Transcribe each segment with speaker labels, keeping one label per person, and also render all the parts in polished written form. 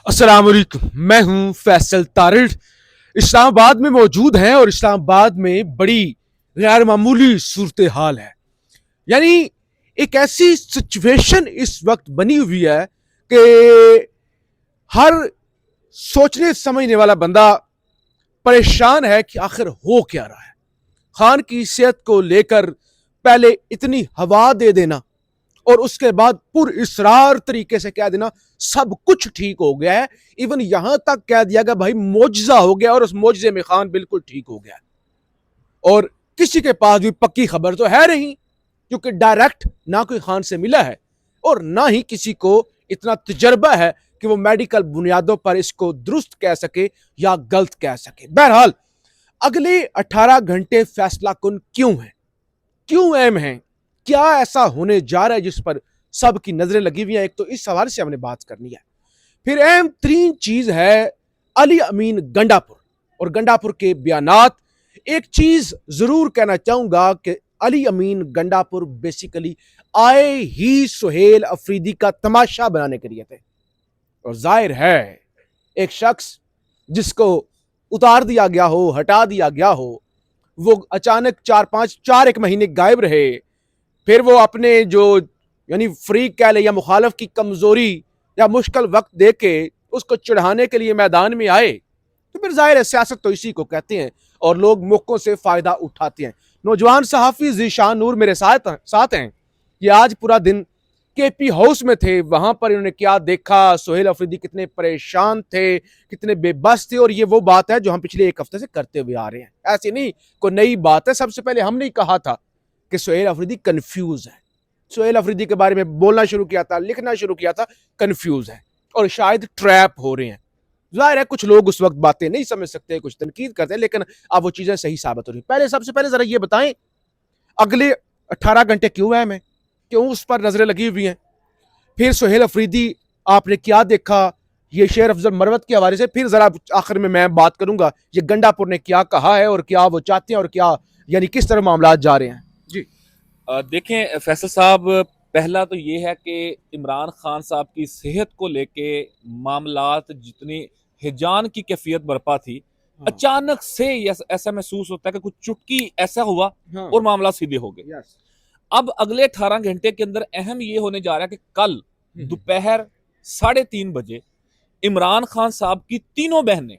Speaker 1: अस्सलाम वालेकुम। मैं हूं फैसल तारिड़। इस्लामाबाद में मौजूद हैं और इस्लामाबाद में बड़ी गैर मामूली सूरत हाल है। यानी एक ऐसी सिचुएशन इस वक्त बनी हुई है कि हर सोचने समझने वाला बंदा परेशान है कि आखिर हो क्या रहा है। खान की सेहत को लेकर पहले इतनी हवा दे देना और उसके बाद पुरइसरार तरीके से कह देना सब कुछ ठीक हो गया है। इवन यहां तक कह दिया गया भाई मोजजा हो गया और उस मोजजे में खान बिल्कुल ठीक हो गया। और किसी के पास भी पक्की खबर तो है नहीं, क्योंकि डायरेक्ट ना कोई खान से मिला है और ना ही किसी को इतना तजर्बा है कि वो मेडिकल बुनियादों पर इसको दुरुस्त कह सके या गलत कह सके। बहरहाल अगले 18 घंटे फैसला कुन क्यों है, क्यों अहम है, क्या ऐसा होने जा रहा है जिस पर सबकी नजरें लगी हुई हैं। एक तो इस हवाले से हमने बात करनी है। फिर अहम तरीन चीज है अली अमीन गंडापुर और गंडापुर के बयानात। एक चीज जरूर कहना चाहूंगा कि अली अमीन गंडापुर बेसिकली आए ही सुहेल अफरीदी का तमाशा बनाने के लिए थे। और जाहिर है एक शख्स जिसको उतार दिया गया हो, हटा दिया गया हो, वो अचानक 4 एक महीने गायब रहे, फिर वो अपने जो यानी फ्रीक कह ले या मुखालफ की कमजोरी या मुश्किल वक्त दे के उसको चढ़ाने के लिए मैदान में आए, तो फिर जाहिर है सियासत तो इसी को कहते हैं और लोग मौकों से फायदा उठाते हैं। नौजवान सहाफी जीशान नूर मेरे साथ हैं। ये आज पूरा दिन केपी हाउस में थे। वहां पर इन्होंने क्या देखा, सुहेल अफरीदी कितने परेशान थे, कितने बेबस थे। और ये वो बात है जो हम पिछले एक हफ्ते से करते हुए आ रहे हैं, ऐसी नहीं कोई नई बात है। सबसे पहले हमने ही कहा था कि सुहेल अफरीदी कंफ्यूज है। सुहेल अफरीदी के बारे में बोलना शुरू किया था, लिखना शुरू किया था, कंफ्यूज है और शायद ट्रैप हो रहे हैं। जाहिर है कुछ लोग उस वक्त बातें नहीं समझ सकते, कुछ तनकीद करते हैं, लेकिन अब वो चीजें सही साबित हो रही। पहले सबसे पहले जरा ये बताएं अगले 18 घंटे क्यों अहम है, क्यों उस पर नजरें लगी हुई हैं। फिर सुहेल अफरीदी आपने क्या देखा, ये शेर अफजल मरवत के हवाले से। फिर जरा आखिर में मैं बात करूंगा ये गंडापुर ने क्या कहा है और क्या वो चाहते हैं और क्या यानी किस तरह मामला जा रहे हैं। जी
Speaker 2: देखें फैसल साहब, पहला तो ये है कि इमरान खान साहब की सेहत को लेके मामलात जितनी हिजान की कैफियत बरपा थी,
Speaker 1: हाँ,
Speaker 2: अचानक से ऐसा महसूस होता है कि कुछ चुटकी ऐसा हुआ
Speaker 1: हाँ,
Speaker 2: और मामला सीधे हो गए।
Speaker 1: यस,
Speaker 2: अब अगले 18 घंटे के अंदर अहम ये होने जा रहा है कि कल दोपहर 3:30 बजे इमरान खान साहब की तीनों बहनें,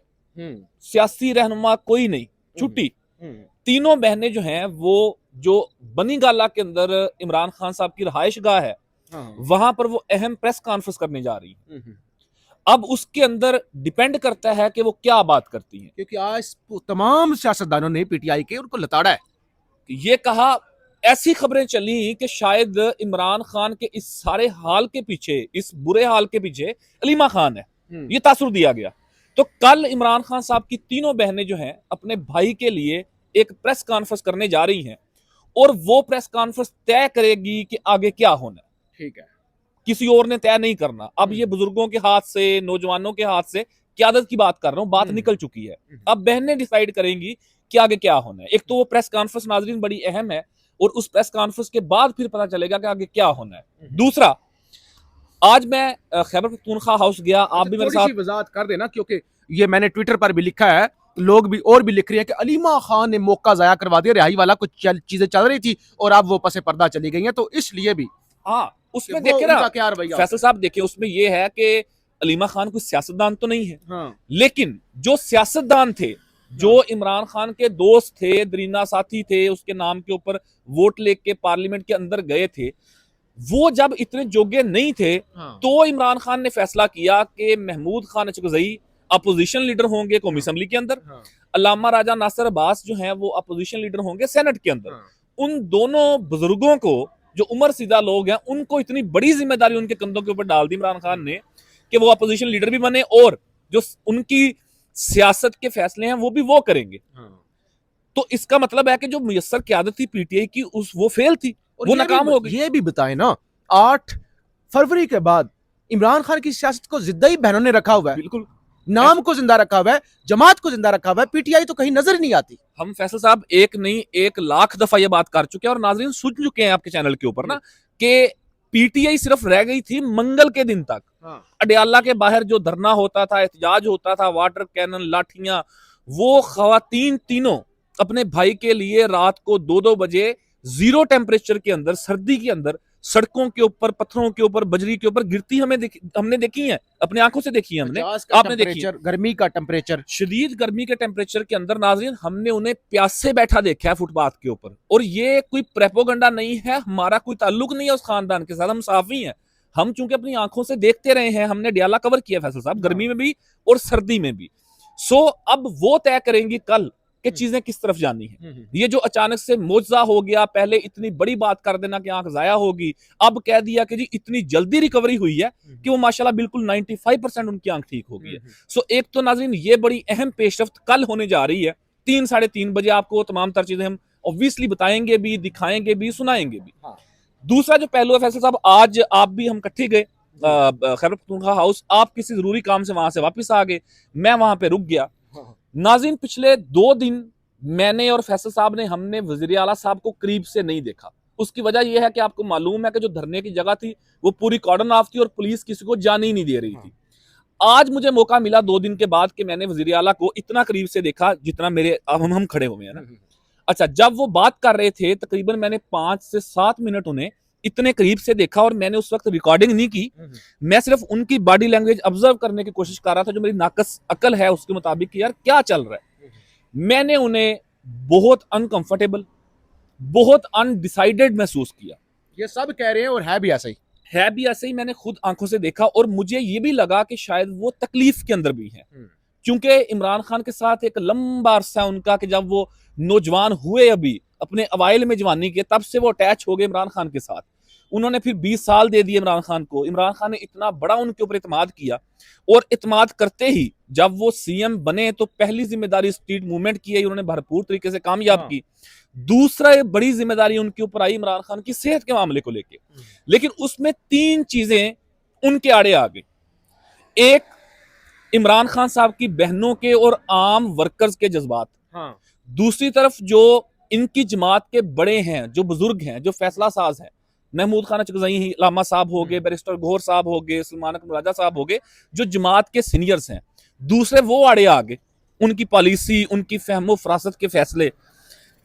Speaker 2: सियासी रहनुमा कोई नहीं, छुट्टी, तीनों बहनें जो हैं वो जो बनी गाला के अंदर इमरान खान साहब की रहायश गाह है,
Speaker 1: हाँ,
Speaker 2: वहां पर वो अहम प्रेस कॉन्फ्रेंस करने जा रही है। अब उसके अंदर डिपेंड करता है कि वो क्या बात करती हैं।
Speaker 1: क्योंकि आज तमाम सियासतदानों ने पीटीआई के उनको लताड़ा है।
Speaker 2: ये कहा, ऐसी खबरें चली कि शायद इमरान खान के इस सारे हाल के पीछे, इस बुरे हाल के पीछे अलीमा खान है, ये तासुर दिया गया। तो कल इमरान खान साहब की तीनों बहनें जो हैं अपने भाई के लिए एक प्रेस कॉन्फ्रेंस करने जा रही हैं और वो प्रेस कॉन्फ्रेंस तय करेगी कि आगे क्या होना है।
Speaker 1: ठीक है,
Speaker 2: किसी और ने तय नहीं करना। अब ये बुजुर्गों के हाथ से, नौजवानों के हाथ से, क्यादत की बात कर रहा हूं, बात निकल चुकी है। अब बहनें डिसाइड करेंगी कि आगे क्या होना है। एक तो वो प्रेस कॉन्फ्रेंस नाजरीन बड़ी अहम है और उस प्रेस कॉन्फ्रेंस के बाद फिर पता चलेगा कि आगे क्या होना है। दूसरा, आज मैं खैबर पख्तूनख्वा हाउस गया, आप भी मेरे साथ
Speaker 1: वजाहत कर देना, क्योंकि ये मैंने ट्विटर पर भी लिखा है, लोग भी और भी लिख रहे हैं कि अलीमा खान ने मौका जाया करवा दिया। रिहाई वाला कुछ चीजें चल रही थी और अब वो पसे पर्दा चली गई हैं, तो इसलिए भी
Speaker 2: हाँ उसमें देखे ना
Speaker 1: क्या रवैया।
Speaker 2: फैसल साहब, देखिए उसमें ये है कि अलीमा खान कोई सियासतदान तो नहीं है,
Speaker 1: हाँ,
Speaker 2: लेकिन जो सियासतदान थे, जो इमरान खान के दोस्त थे, दरीना साथी थे, उसके नाम के ऊपर वोट लेके पार्लियामेंट के अंदर गए थे, वो जब इतने योग्य नहीं थे,
Speaker 1: हाँ,
Speaker 2: तो इमरान खान ने फैसला किया कि महमूद खान अचकजई अपोजिशन लीडर होंगे कौमी असम्बली के अंदर,
Speaker 1: हाँ,
Speaker 2: अल्लामा राजा नासिर अब्बास जो हैं वो अपोजिशन लीडर होंगे सेनेट के अंदर।
Speaker 1: हाँ,
Speaker 2: उन दोनों बुजुर्गों को, जो उम्र सीधा लोग हैं, उनको इतनी बड़ी जिम्मेदारी उनके कंधों के ऊपर डाल दी इमरान खान ने कि वो अपोजिशन लीडर भी बने और जो उनकी सियासत के फैसले हैं वो भी वो करेंगे।
Speaker 1: हाँ।
Speaker 2: तो इसका मतलब है कि जो मुयस्सर क्यादत थी पीटीआई की, उस वो फेल थी, वो नाकाम हो गई।
Speaker 1: ये भी बताए ना, 8 फरवरी के बाद इमरान खान की सियासत को जिद्दा ही बहनों ने रखा हुआ है,
Speaker 2: बिल्कुल
Speaker 1: नाम को जिंदा रखा हुआ है, जमात को जिंदा रखा हुआ है, पीटीआई तो कहीं नजर नहीं आती।
Speaker 2: हम फैसल साहब एक नहीं 1 लाख दफा ये बात कर चुके हैं और नाजरीन सुन चुके हैं आपके चैनल के ऊपर ना कि पीटीआई सिर्फ रह गई थी मंगल के दिन तक।
Speaker 1: हाँ।
Speaker 2: अडयाला के बाहर जो धरना होता था, एहतजाज होता था, वाटर कैनन, लाठियां, वो खवातीन तीनों अपने भाई के लिए रात को 2-2 बजे जीरो टेम्परेचर के अंदर, सर्दी के अंदर, सड़कों के ऊपर, पत्थरों के ऊपर, बजरी के ऊपर गिरती हमने देखी है, अपनी आंखों से देखी है हमने, आपने देखी है।
Speaker 1: गर्मी का टेम्परेचर,
Speaker 2: शदीद गर्मी के टेम्परेचर के अंदर नाज़रीन हमने उन्हें प्यासे बैठा देखा है फुटपाथ के ऊपर। और ये कोई प्रेपोगंडा नहीं है, हमारा कोई ताल्लुक नहीं है उस खानदान के साथ, हम साफी हैं। हम चूंकि अपनी आंखों से देखते रहे हैं, हमने डियाला कवर किया फैसल साहब, गर्मी में भी और सर्दी में भी। सो अब वो तय करेंगी कल कि चीजें किस तरफ जानी है। ये जो अचानक से मोजा हो गया, पहले इतनी बड़ी बात कर देना कि आंख जाया होगी, अब कह दिया कि जी इतनी जल्दी रिकवरी हुई है कि वो माशाल्लाह बिल्कुल 95% उनकी आंख ठीक हो गई है। सो एक तो नाज़रीन ये बड़ी अहम पेशरफ्त कल होने जा रही है, 3-3:30 बजे आपको तमाम तर चीजें हम ऑब्वियसली बताएंगे भी, दिखाएंगे भी, सुनाएंगे भी। दूसरा जो पहलू है फैसल साहब, आज आप भी हम इकट्ठे गए खैबर पख्तूनख्वा हाउस, आप किसी जरूरी काम से वहां से वापस आ गए, मैं वहां पे रुक गया। नाज़रीन पिछले 2 दिन मैंने और फैसल साहब ने, हमने वज़ीर आला साहब को करीब से नहीं देखा। उसकी वजह यह है कि आपको मालूम है कि जो धरने की जगह थी वो पूरी कॉर्डन ऑफ थी और पुलिस किसी को जाने ही नहीं दे रही थी। आज मुझे मौका मिला 2 दिन के बाद कि मैंने वज़ीर आला को इतना करीब से देखा जितना मेरे हम खड़े हुए हैं ना। अच्छा, जब वो बात कर रहे थे तकरीबन मैंने 5 से 7 मिनट उन्हें इतने करीब से देखा और मैंने उस वक्त रिकॉर्डिंग नहीं की, मैं सिर्फ उनकी बॉडी लैंग्वेज ऑब्जर्व करने की कोशिश कर रहा था, जो मेरी नाकस अकल है उसके मुताबिक कि यार क्या चल रहा है। मैंने उन्हें बहुत अनकंफर्टेबल, बहुत अनडिसाइडेड महसूस किया।
Speaker 1: ये सब कह रहे हैं और है भी ऐसा ही।
Speaker 2: मैंने खुद आंखों से देखा और मुझे ये भी लगा कि शायद वो तकलीफ के अंदर भी है, क्योंकि इमरान खान के साथ एक लंबा अरसा उनका कि जब वो नौजवान हुए, अभी अपने अवाइल में जवानी के, तब से वो अटैच हो गए इमरान खान के साथ। उन्होंने फिर 20 साल दे दिए इमरान खान को। इमरान खान ने इतना बड़ा उनके ऊपर इत्मीनान किया और इत्मीनान करते ही जब वो सीएम बने तो पहली जिम्मेदारी स्ट्रीट मूवमेंट की है, उन्होंने भरपूर तरीके से कामयाब की। दूसरा बड़ी जिम्मेदारी उनके ऊपर आई इमरान खान की सेहत के मामले को लेके, लेकिन उसमें 3 चीजें उनके आड़े आ गई। एक, इमरान खान साहब की बहनों के और आम वर्कर्स के जज्बात। दूसरी तरफ जो इनकी जमात के बड़े हैं, जो बुजुर्ग हैं, जो फैसला साज हैं, महमूद खान चकजई लामा साहब हो गए, बैरिस्टर गौहर साहब हो गए, सलमान अकबर राजा साहब हो गए, जो जमात के सीनियर्स हैं। दूसरे वो आड़े आ गए, उनकी पॉलिसी, उनकी फहमो फरासत के फैसले।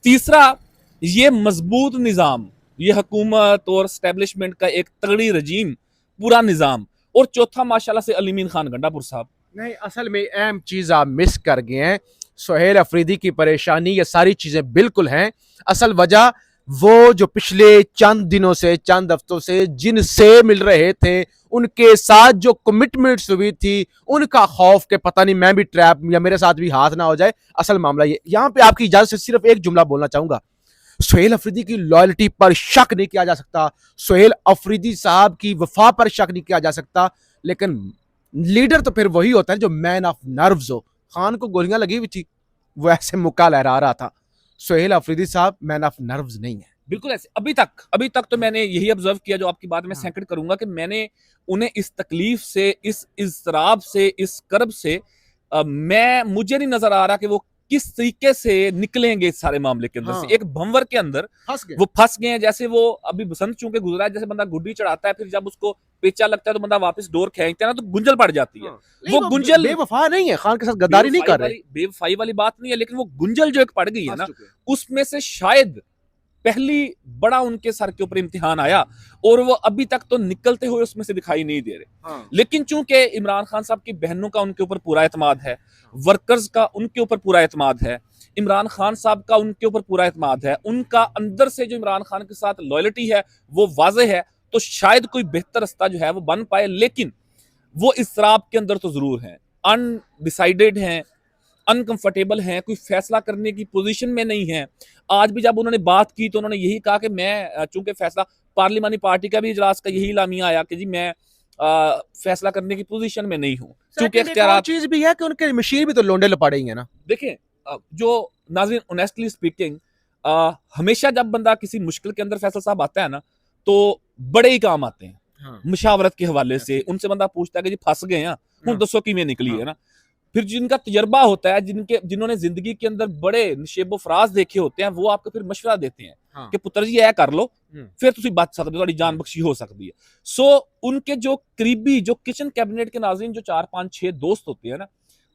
Speaker 2: तीसरा, ये मजबूत निज़ाम, ये हुकूमत और एस्टेब्लिशमेंट का एक तगड़ी रजीम, पूरा निज़ाम। और चौथा माशाल्लाह से अलीमीन खान गंडापुर साहब।
Speaker 1: नहीं, असल में अहम चीज़ आप मिस कर गए हैं। सुहेल अफरीदी की परेशानी, ये सारी चीज़ें बिल्कुल हैं। असल वजह वो जो पिछले चंद दिनों से, चंद हफ्तों से जिनसे मिल रहे थे, उनके साथ जो कमिटमेंट्स हुई थी, उनका खौफ के पता नहीं मैं भी ट्रैप या मेरे साथ भी हाथ ना हो जाए। असल मामला ये, यहाँ पे आपकी इजाजत से सिर्फ एक जुमला बोलना चाहूंगा। सुहेल अफरीदी की लॉयल्टी पर शक नहीं किया जा सकता, सुहेल अफरीदी साहब की वफा पर शक नहीं किया जा सकता, लेकिन लीडर तो फिर वही होता है जो मैन ऑफ नर्व्स हो। खान को गोलियां लगी हुई थी, वो ऐसे मुक्का लहरा रहा था। सुहेल अफरीदी साहब मैन ऑफ नर्व्स नहीं है,
Speaker 2: बिल्कुल ऐसे। अभी तक तो मैंने यही ऑब्जर्व किया, जो आपकी बात में सेकंड करूंगा, कि मैंने उन्हें इस तकलीफ से, इस इज़राब से, इस कर्ब से मुझे नहीं नजर आ रहा कि वो किस तरीके से निकलेंगे इस सारे मामले के अंदर से। एक भंवर के अंदर वो फंस गए हैं। जैसे वो अभी बसंत चूंकि गुजरा है, जैसे बंदा गुड्डी चढ़ाता है, फिर जब उसको पेचा लगता है तो बंदा वापस डोर खींचता है ना, तो गुंजल पड़ जाती है। वो गुंजल
Speaker 1: बेवफा नहीं है, खान के साथ गद्दारी नहीं कर रहे,
Speaker 2: बेवफाई वाली बात नहीं है, लेकिन वो गुंजल जो एक पड़ गई है ना, उसमें से शायद पहली बड़ा उनके सर के ऊपर इम्तिहान आया और वो अभी तक तो निकलते हुए उसमें से दिखाई नहीं दे रहे। लेकिन चूंकि इमरान खान साहब की बहनों का उनके ऊपर पूरा एतमाद है, वर्कर्स का उनके ऊपर पूरा एतमाद है, इमरान खान साहब का उनके ऊपर पूरा एतमाद है, उनका अंदर से जो इमरान खान के साथ लॉयल्टी है वो वाज़े है, तो शायद कोई बेहतर रास्ता जो है वो बन पाए। लेकिन वो इसराब के अंदर तो जरूर हैं, अनडिसाइडेड हैं, अनकंफर्टेबल हैं, कोई फैसला करने की पोजीशन में नहीं है। आज भी जब उन्होंने बात की तो उन्होंने यही कहा कि मैं, चूंकि फैसला पार्लिमानी पार्टी का भी इजलास का यही लामिया आया कि जी मैं फैसला करने की पोजीशन में नहीं हूँ, क्योंकि इख्तियारात
Speaker 1: चीज भी है कि उनके मशीन भी तो लोंडे लपाड़े ही है ना।
Speaker 2: देखें, जो नाज़रीन ऑनेस्टली स्पीकिंग, हमेशा जब बंदा किसी मुश्किल के अंदर फैसल साहब आता है ना, तो बड़े ही काम आते हैं। मुशावरत के हवाले से उनसे बंदा पूछता है कि जी फंस गए हैं, हुण दसो किवें निकली है ना। फिर जिनका तजर्बा होता है, जिन्होंने जिंदगी के अंदर बड़े निशेबो फराज देखे होते हैं, वो आपको फिर मशवरा देते हैं
Speaker 1: हाँ।
Speaker 2: कि पुत्र जी यह कर लो,
Speaker 1: हम्म।
Speaker 2: फिर तुम बच सकते हो, तुम्हारी जान बख्शी हो सकती है। सो उनके जो करीबी, जो किचन कैबिनेट के नाज़रीन, जो 4-5-6 दोस्त होते हैं ना,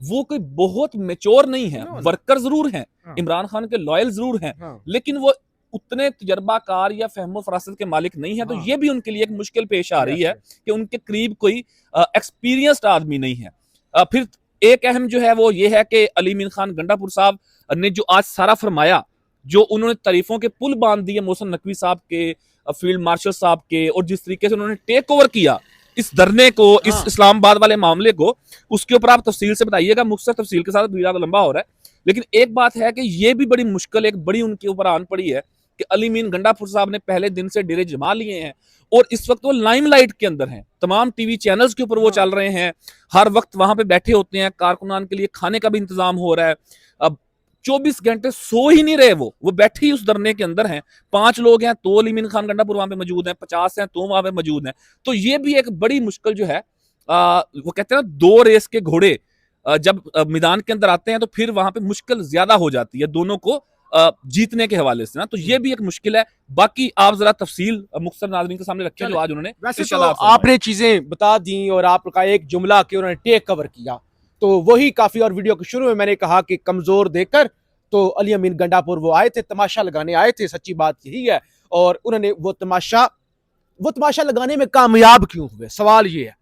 Speaker 2: वो कोई बहुत मेच्योर नहीं है, वर्कर जरूर हैं,
Speaker 1: हाँ।
Speaker 2: इमरान खान के लॉयल जरूर हैं,
Speaker 1: हाँ।
Speaker 2: लेकिन वो उतने तजर्बाकार या फहमो फरासत के मालिक नहीं है। तो
Speaker 1: हाँ।
Speaker 2: ये भी उनके लिए एक मुश्किल पेश आ रही है कि उनके करीब कोई एक्सपीरियंस्ड आदमी नहीं है। फिर एक अहम जो है वो ये है कि अली मीर खान गंडापुर साहब ने जो आज सारा फरमाया, जो उन्होंने तारीफों के पुल बांध दिए मोहसिन नकवी साहब के, फील्ड मार्शल साहब के, और जिस तरीके से उन्होंने टेक ओवर किया इस धरने को,
Speaker 1: हाँ।
Speaker 2: इस इस्लामाबाद वाले मामले को, उसके ऊपर आप तफसील से बताइएगा। मुख्तसर तफसील के साथ वीडियो लंबा हो रहा है, लेकिन एक बात है कि ये भी बड़ी मुश्किल, एक बड़ी उनके ऊपर आन पड़ी है कि अली मीन गंडापुर साहब ने पहले दिन से डेरे जमा लिए हैं और इस वक्त वो लाइमलाइट के अंदर हैं, तमाम टीवी चैनल्स के ऊपर वो चल रहे हैं, हर वक्त वहां पे बैठे होते हैं, कारकुनान के लिए खाने का भी इंतजाम हो रहा है। अब 24 घंटे सो ही नहीं रहे, वो बैठे ही उस धरने के अंदर हैं। 5 लोग हैं तो अली मीन खान गंडापुर वहां पे मौजूद हैं, 50 हैं तो वहां पे मौजूद हैं। तो ये भी एक बड़ी मुश्किल जो है, वो कहते हैं ना, 2 रेस के घोड़े जब मैदान के अंदर आते हैं तो फिर वहां पे मुश्किल ज्यादा हो जाती है दोनों को जीतने के हवाले से ना। तो ये भी एक मुश्किल है। बाकी आप जरा तफसील मुख्तसर नाज़रीन के सामने रखें जो आज उन्होंने।
Speaker 1: वैसे तो आपने चीजें बता दी और आपका एक जुमला कि उन्होंने टेक कवर किया, तो वही काफी। और वीडियो के शुरू में मैंने कहा कि कमजोर देखकर तो अली अमीन गंडापुर वो आए थे, तमाशा लगाने आए थे, सच्ची बात यही है। और उन्होंने वो तमाशा लगाने में कामयाब क्यों हुए? सवाल ये है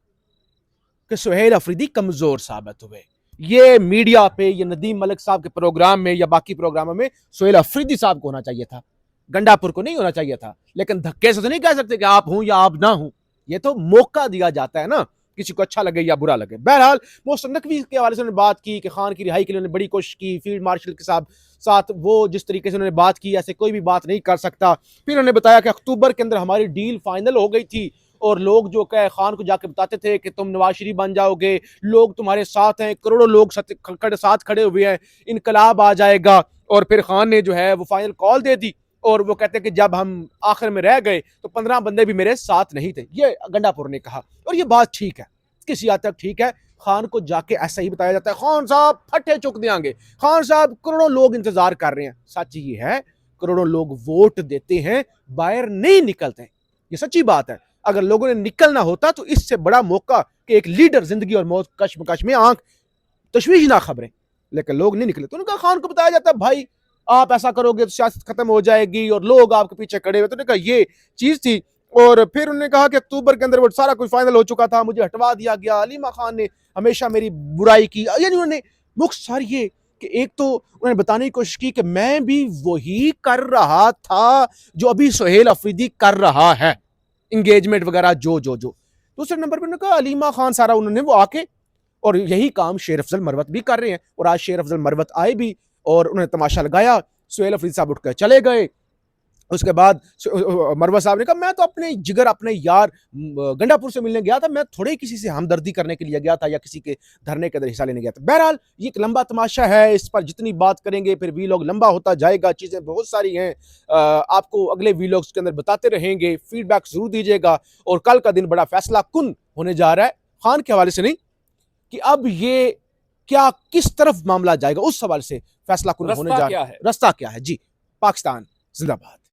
Speaker 1: कि सुहेल अफरीदी कमजोर साबित हुए। ये मीडिया पे, ये नदीम मलिक साहब के प्रोग्राम में या बाकी प्रोग्रामों में सुहेल अफरीदी साहब को होना चाहिए था, गंडापुर को नहीं होना चाहिए था। लेकिन धक्के से तो नहीं कह सकते कि आप हूं या आप ना हूं, ये तो मौका दिया जाता है ना, किसी को अच्छा लगे या बुरा लगे। बहरहाल मोहसिन नकवी के हवाले से उन्होंने बात की कि खान की रिहाई के लिए उन्होंने बड़ी कोशिश की, फील्ड मार्शल के साथ वो जिस तरीके से उन्होंने बात की, ऐसे कोई भी बात नहीं कर सकता। फिर उन्होंने बताया कि अक्टूबर के अंदर हमारी डील फाइनल हो गई थी और लोग जो कह खान को जाके बताते थे कि तुम नवाज शरीफ बन जाओगे, लोग तुम्हारे साथ हैं, करोड़ों लोग साथ खड़े हुए हैं, इनकलाब आ जाएगा। और फिर खान ने जो है वो फाइनल कॉल दे दी और वो कहते हैं कि जब हम आखिर में रह गए तो 15 बंदे भी मेरे साथ नहीं थे, ये गंडापुर ने कहा। और ये बात ठीक है, किसी हद तक ठीक है। खान को जाके ऐसा ही बताया जाता है, खान साहब फटे चुक देंगे, खान साहब करोड़ों लोग इंतजार कर रहे हैं। सच ये है, करोड़ों लोग वोट देते हैं, बाहर नहीं निकलते, ये सच्ची बात है। अगर लोगों ने निकलना होता तो इससे बड़ा मौका कि एक लीडर जिंदगी और मौत कश्मकश में आंख तशवीश ना खबरें, लेकिन लोग नहीं निकले। तो उनका खान को बताया जाता है भाई आप ऐसा करोगे तो सियासत खत्म हो जाएगी और लोग आपके पीछे खड़े हुए। तो उन्होंने कहा ये चीज थी। और फिर उन्होंने कहा कि अक्टूबर के अंदर वो सारा कुछ फाइनल हो चुका था, मुझे हटवा दिया गया, अलीमा खान ने हमेशा मेरी बुराई की। यानी उन्होंने मुख्तसर ये कि एक तो उन्होंने बताने की कोशिश की कि मैं भी वही कर रहा था जो अभी सुहेल अफरीदी कर रहा है, इंगेजमेंट वगैरह जो। दूसरे नंबर पर उन्होंने कहा अलीमा खान सारा उन्होंने वो आके और यही काम शेर अफजल मरवत भी कर रहे हैं। और आज शेर अफजल मरवत आए भी और उन्होंने तमाशा लगाया, सुहेल अफरीदी साहब उठकर चले गए। उसके बाद मरवत साहब ने कहा मैं तो अपने जिगर, अपने यार गंडापुर से मिलने गया था, मैं थोड़े किसी से हमदर्दी करने के लिए गया था या किसी के धरने के अंदर हिस्सा लेने गया था। बहरहाल ये एक लंबा तमाशा है, इस पर जितनी बात करेंगे फिर वीलॉग लंबा होता जाएगा, चीज़ें बहुत सारी हैं, आपको अगले वीलॉग्स के अंदर बताते रहेंगे, फीडबैक जरूर दीजिएगा। और कल का दिन बड़ा फैसला कुन होने जा रहा है, खान के हवाले से नहीं कि अब ये क्या किस तरफ मामला जाएगा, उस सवाल से फैसला कुन होने जा रहा है। रास्ता क्या है जी। पाकिस्तान जिंदाबाद।